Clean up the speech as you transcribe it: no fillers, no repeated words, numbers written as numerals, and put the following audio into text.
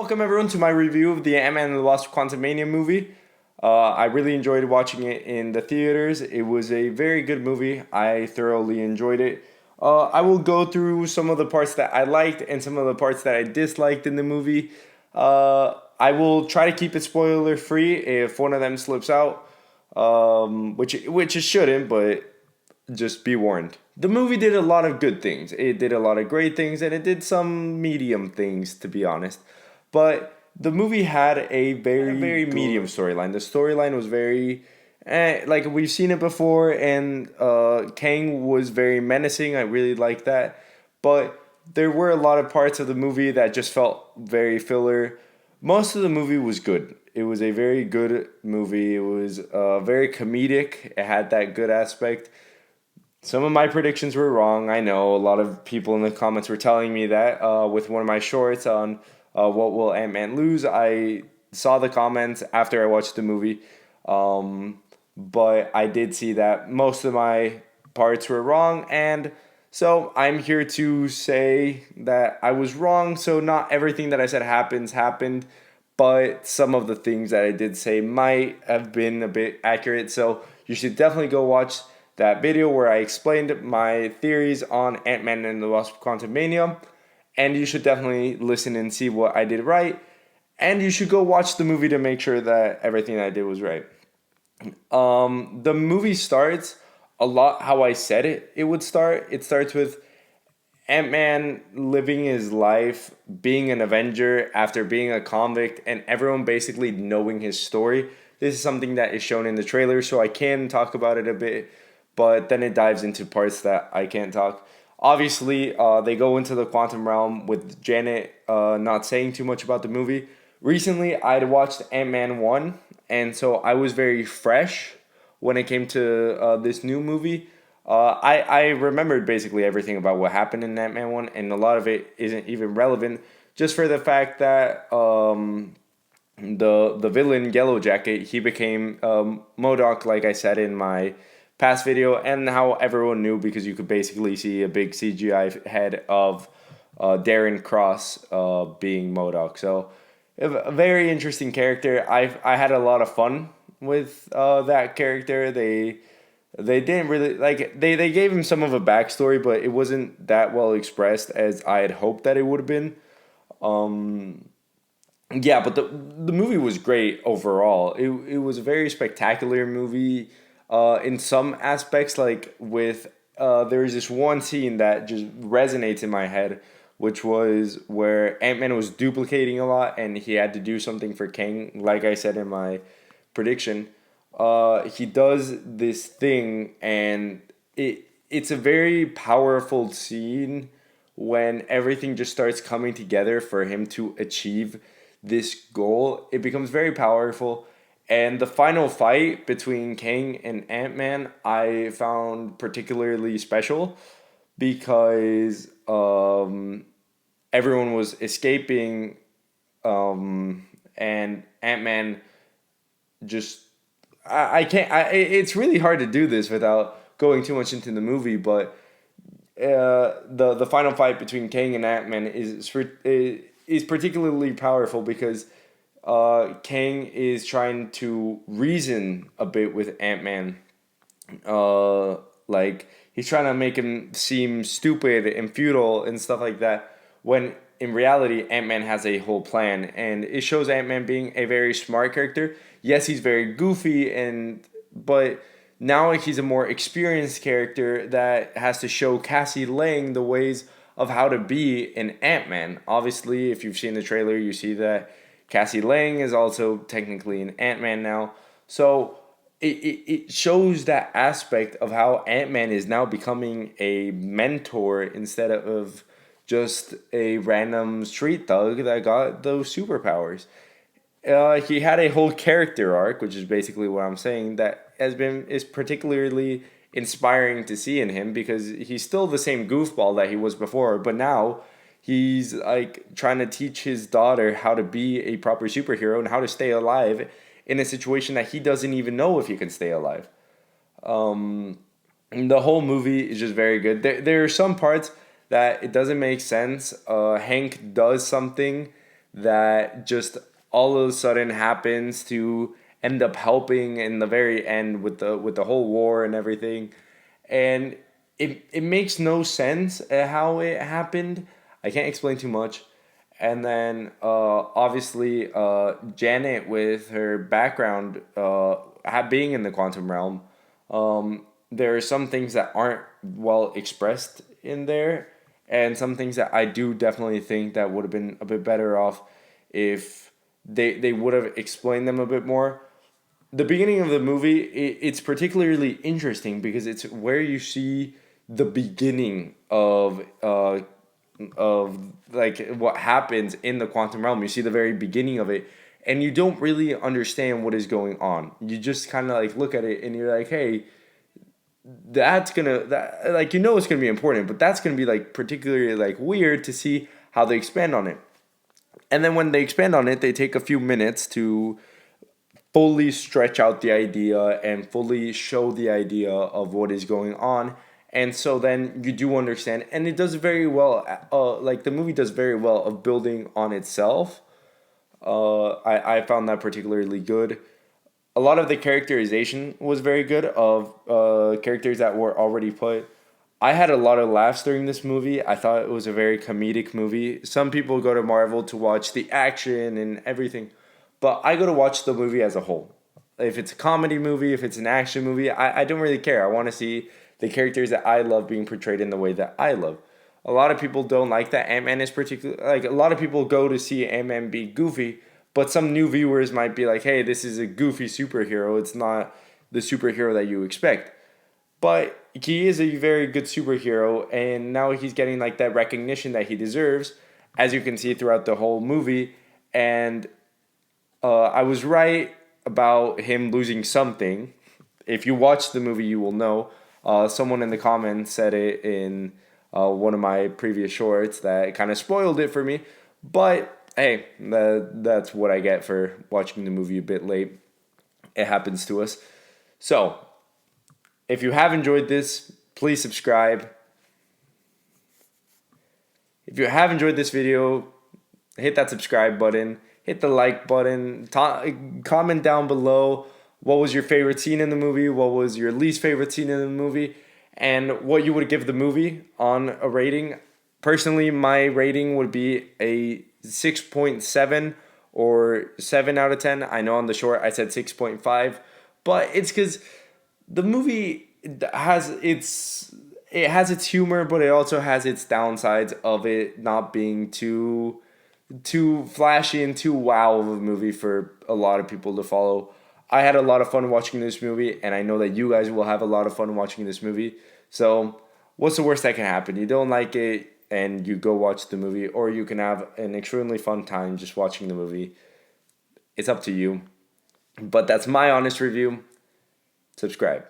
Welcome everyone to my review of the Ant-Man and the Wasp Quantumania movie. I really enjoyed watching it in the theaters. It was a very good movie. I thoroughly enjoyed it. I will go through some of the parts that I liked and some of the parts that I disliked in the movie. I will try to keep it spoiler free if one of them slips out, which it shouldn't, but just be warned. The movie did a lot of good things. It did a lot of great things, and it did some medium things, to be honest. But the movie had a very medium storyline. The storyline was very, like we've seen it before, and Kang was very menacing. I really liked that. But there were a lot of parts of the movie that just felt very filler. Most of the movie was good. It was a very good movie. It was very comedic. It had that good aspect. Some of my predictions were wrong. I know a lot of people in the comments were telling me that with one of my shorts on what will Ant-Man lose. I saw the comments after I watched the movie, but I did see that most of my parts were wrong, and so I'm here to say that I was wrong. So not everything that I said happened, but some of the things that I did say might have been a bit accurate. So you should definitely go watch that video where I explained my theories on Ant-Man and the Wasp Quantumania. And you should definitely listen and see what I did right. And you should go watch the movie to make sure that everything I did was right. The movie starts a lot how I said it would start. It starts with Ant-Man living his life, being an Avenger after being a convict, and everyone basically knowing his story. This is something that is shown in the trailer, so I can talk about it a bit, but then it dives into parts that I can't talk. Obviously, they go into the quantum realm with Janet not saying too much about the movie. Recently, I'd watched Ant-Man 1, and so I was very fresh when it came to this new movie. I remembered basically everything about what happened in Ant-Man 1, and a lot of it isn't even relevant, just for the fact that the villain Yellow Jacket, he became MODOK, like I said in my past video, and how everyone knew because you could basically see a big CGI head of Darren Cross being MODOK. So a very interesting character. I had a lot of fun with that character. They didn't really like they gave him some of a backstory, but it wasn't that well expressed as I had hoped that it would have been. Yeah, but the movie was great overall. It was a very spectacular movie. In some aspects, like with there was this one scene that just resonates in my head, which was where Ant-Man was duplicating a lot, and he had to do something for Kang. Like I said in my prediction, he does this thing, and it's a very powerful scene when everything just starts coming together for him to achieve this goal. It becomes very powerful. And the final fight between Kang and Ant-Man I found particularly special because everyone was escaping, and Ant-Man just I can't it's really hard to do this without going too much into the movie, but the final fight between Kang and Ant-Man is particularly powerful because Kang is trying to reason a bit with Ant-Man. Like he's trying to make him seem stupid and futile and stuff like that. When in reality, Ant-Man has a whole plan, and it shows Ant-Man being a very smart character. Yes, he's very goofy, but now he's a more experienced character that has to show Cassie Lang the ways of how to be an Ant-Man. Obviously, if you've seen the trailer, you see that Cassie Lang is also technically an Ant-Man now. So it shows that aspect of how Ant-Man is now becoming a mentor instead of just a random street thug that got those superpowers. He had a whole character arc, which is basically what I'm saying, that is particularly inspiring to see in him because he's still the same goofball that he was before, but now he's like trying to teach his daughter how to be a proper superhero and how to stay alive in a situation that he doesn't even know if he can stay alive. The whole movie is just very good. There are some parts that it doesn't make sense. Hank does something that just all of a sudden happens to end up helping in the very end with the whole war and everything. And it makes no sense how it happened. I can't explain too much. And then obviously Janet, with her background being in the quantum realm, there are some things that aren't well expressed in there, and some things that I do definitely think that would have been a bit better off if they would have explained them a bit more. The beginning of the movie, it's particularly interesting because it's where you see the beginning of like what happens in the quantum realm. You see the very beginning of it, and you don't really understand what is going on. You just kind of like look at it and you're like, hey, that's gonna that like it's gonna be important, but that's gonna be like particularly like weird to see how they expand on it. And then when they expand on it, they take a few minutes to fully stretch out the idea and fully show the idea of what is going on. And so then you do understand, and it does very well. Like the movie does very well of building on itself. I found that particularly good. A lot of the characterization was very good of characters that were already put. I had a lot of laughs during this movie. I thought it was a very comedic movie. Some people go to Marvel to watch the action and everything, but I go to watch the movie as a whole. If it's a comedy movie, if it's an action movie, I don't really care. I want to see the characters that I love being portrayed in the way that I love. A lot of people don't like that Ant-Man is particular. Like a lot of people go to see Ant-Man be goofy, but some new viewers might be like, "Hey, this is a goofy superhero. It's not the superhero that you expect." But he is a very good superhero, and now he's getting like that recognition that he deserves, as you can see throughout the whole movie. And I was right about him losing something. If you watch the movie, you will know. Someone in the comments said it in one of my previous shorts that kind of spoiled it for me. But hey, that's what I get for watching the movie a bit late. It happens to us. So, if you have enjoyed this, please subscribe. If you have enjoyed this video, hit that subscribe button, hit the like button, comment down below what was your favorite scene in the movie, what was your least favorite scene in the movie, and what you would give the movie on a rating. Personally, my rating would be a 6.7 or 7 out of 10. I know on the short I said 6.5, but it's because the movie has its humor, but it also has its downsides of it not being too flashy and too wow of a movie for a lot of people to follow. I had a lot of fun watching this movie, and I know that you guys will have a lot of fun watching this movie. So, what's the worst that can happen? You don't like it, and you go watch the movie, or you can have an extremely fun time just watching the movie. It's up to you. But that's my honest review. Subscribe.